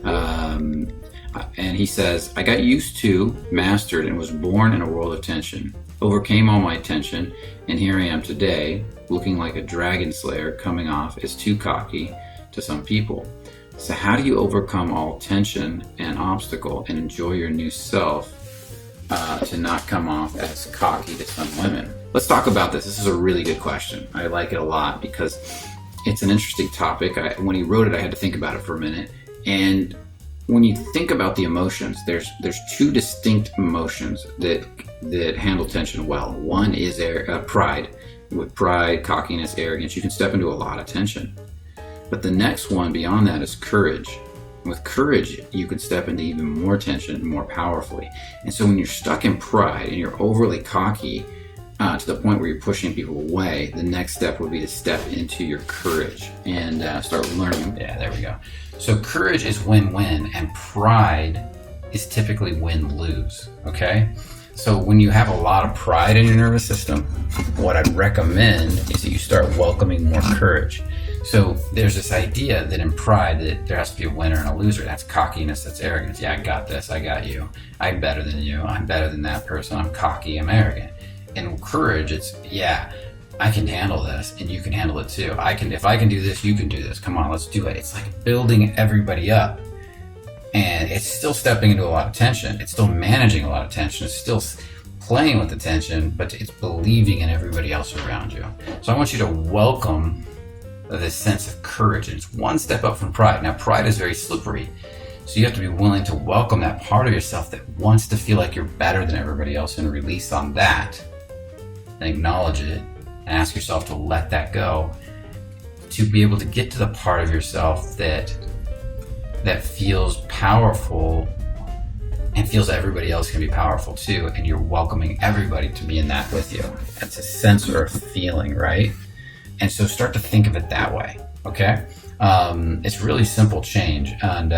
And he says, I got used to, mastered, and was born in a world of tension. Overcame all my tension, and here I am today, looking like a dragon slayer coming off as too cocky to some people. So how do you overcome all tension and obstacle and enjoy your new self to not come off as cocky to some women? Let's talk about this. This is a really good question. I like it a lot because it's an interesting topic. When he wrote it, I had to think about it for a minute. And when you think about the emotions, there's two distinct emotions that handle tension well. One is pride. With pride, cockiness, arrogance, you can step into a lot of tension. But the next one beyond that is courage. With courage, you can step into even more tension more powerfully. And so when you're stuck in pride and you're overly cocky to the point where you're pushing people away, the next step would be to step into your courage and start learning. Yeah, there we go. So courage is win-win, and pride is typically win-lose, okay? So when you have a lot of pride in your nervous system, what I'd recommend is that you start welcoming more courage. So there's this idea that in pride that there has to be a winner and a loser. That's cockiness, that's arrogance. Yeah, I got this, I got you. I'm better than you, I'm better than that person, I'm cocky, I'm arrogant. And courage, it's, yeah, I can handle this and you can handle it too. If I can do this, you can do this. Come on, let's do it. It's like building everybody up. And it's still stepping into a lot of tension. It's still managing a lot of tension. It's still playing with the tension, but it's believing in everybody else around you. So I want you to welcome this sense of courage. And it's one step up from pride. Now, pride is very slippery. So you have to be willing to welcome that part of yourself that wants to feel like you're better than everybody else and release on that and acknowledge it and ask yourself to let that go, to be able to get to the part of yourself that feels powerful and feels everybody else can be powerful too, and you're welcoming everybody to be in that with you. That's a sense or a feeling, right? And so start to think of it that way, okay? It's really simple change, and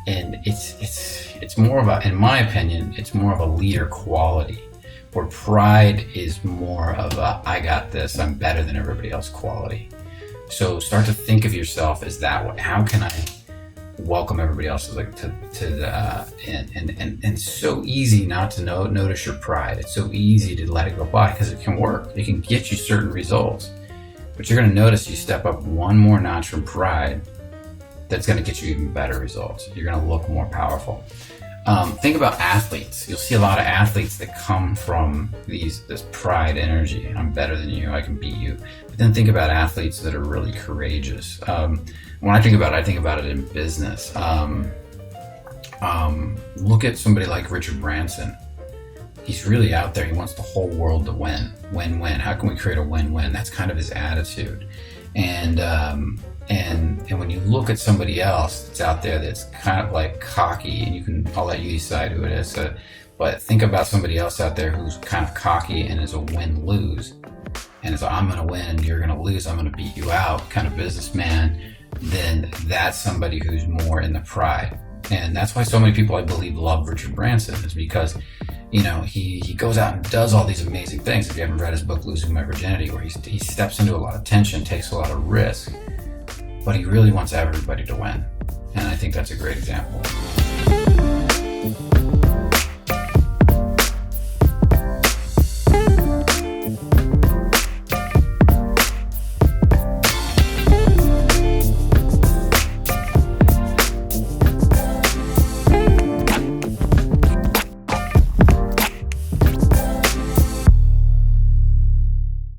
it's more of a, in my opinion, it's more of a leader quality, where pride is more of a, I got this, I'm better than everybody else quality. So start to think of yourself as that way. How can I welcome everybody else to the and it's so easy not to notice your pride. It's so easy to let it go by because it can work. It can get you certain results. But you're going to notice you step up one more notch from pride, that's going to get you even better results. You're going to look more powerful. Think about athletes. You'll see a lot of athletes that come from this pride energy. I'm better than you, I can beat you. But then think about athletes that are really courageous. When I think about it in business. Look at somebody like Richard Branson. He's really out there. He wants the whole world to win. Win-win. How can we create a win-win? That's kind of his attitude. And when you look at somebody else that's out there that's kind of like cocky, and I'll let you decide who it is. But think about somebody else out there who's kind of cocky and is a win-lose. And it's I'm going to win, you're going to lose, I'm going to beat you out kind of businessman. Then that's somebody who's more in the pride. And that's why so many people, I believe, love Richard Branson, is because, he goes out and does all these amazing things. If you haven't read his book, Losing My Virginity, where he steps into a lot of tension, takes a lot of risk, but he really wants everybody to win. And I think that's a great example.